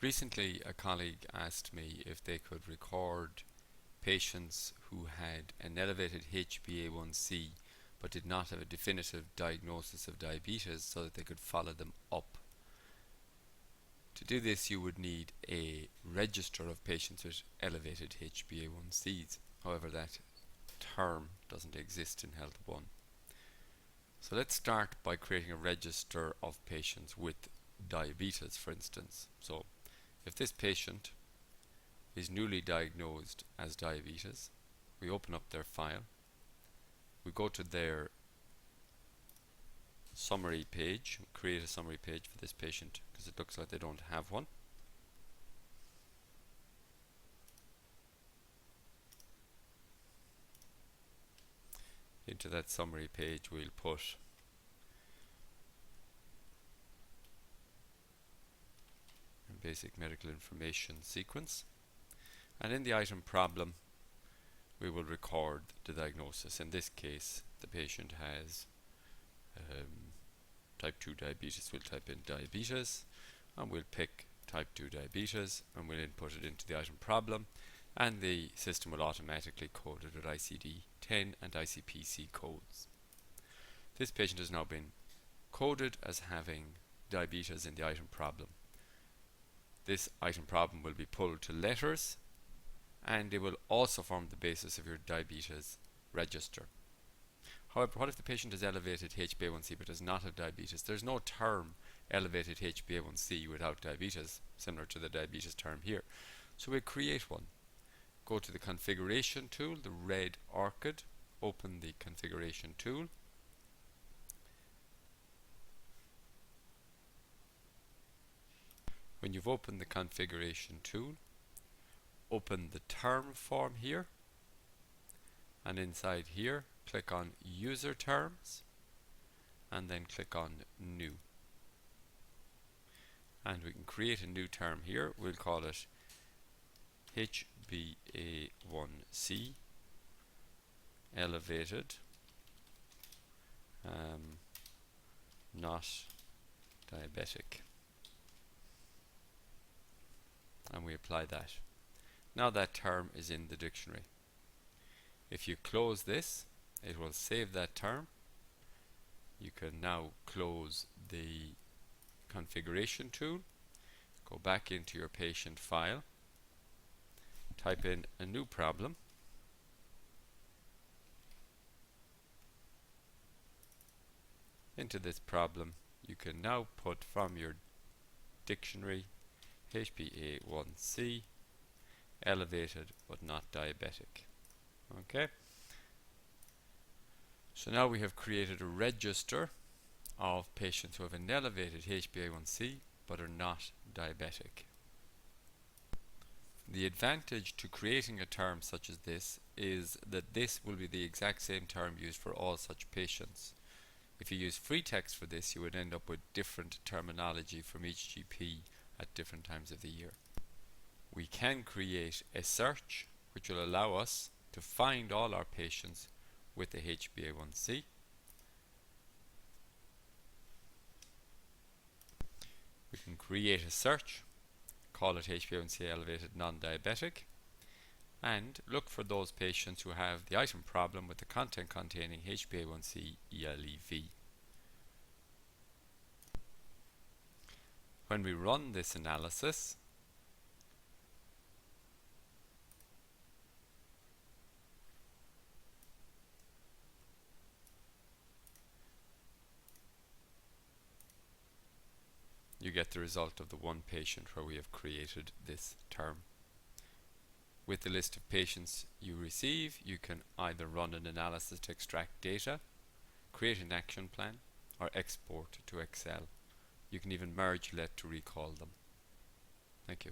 Recently, a colleague asked me if they could record patients who had an elevated HbA1c but did not have a definitive diagnosis of diabetes so that they could follow them up. To do this, you would need a register of patients with elevated HbA1cs. However, that term doesn't exist in Health 1. So let's start by creating a register of patients with diabetes, for instance. So if this patient is newly diagnosed as diabetes, we open up their file, we go to their summary page, create a summary page for this patient because it looks like they don't have one. Into that summary page we'll put a basic medical information sequence, and in the item problem we will record the diagnosis. In this case the patient has type 2 diabetes. We'll type in diabetes and we'll pick type 2 diabetes and we'll input it into the item problem, and the system will automatically code it with ICD-10 and ICPC codes. This patient has now been coded as having diabetes in the item problem. This item problem will be pulled to letters and it will also form the basis of your diabetes register. However, what if the patient has elevated HbA1c but does not have diabetes? There's no term elevated HbA1c without diabetes, similar to the diabetes term here. So we'll create one. Go to the configuration tool, the red orchid, open the configuration tool. When you've opened the configuration tool, open the term form here, and inside here click on user terms and then click on new, and we can create a new term here. We'll call it HbA1c elevated, not diabetic, and we apply that. Now that term is in the dictionary. If you close this, it will save that term. You can now close the configuration tool, go back into your patient file, type in a new problem, into this problem you can now put from your dictionary HbA1c elevated but not diabetic. Okay, so now we have created a register of patients who have an elevated HbA1c but are not diabetic. The advantage to creating a term such as this is that this will be the exact same term used for all such patients. If you use free text for this, you would end up with different terminology from each GP at different times of the year. We can create a search which will allow us to find all our patients with the HbA1c. We can create a search, call it HbA1c elevated non-diabetic, and look for those patients who have the item problem with the content containing HbA1c ELEV. When we run this analysis, you get the result of the one patient where we have created this term. With the list of patients you receive, you can either run an analysis to extract data, create an action plan, or export to Excel. You can even merge let to recall them. Thank you.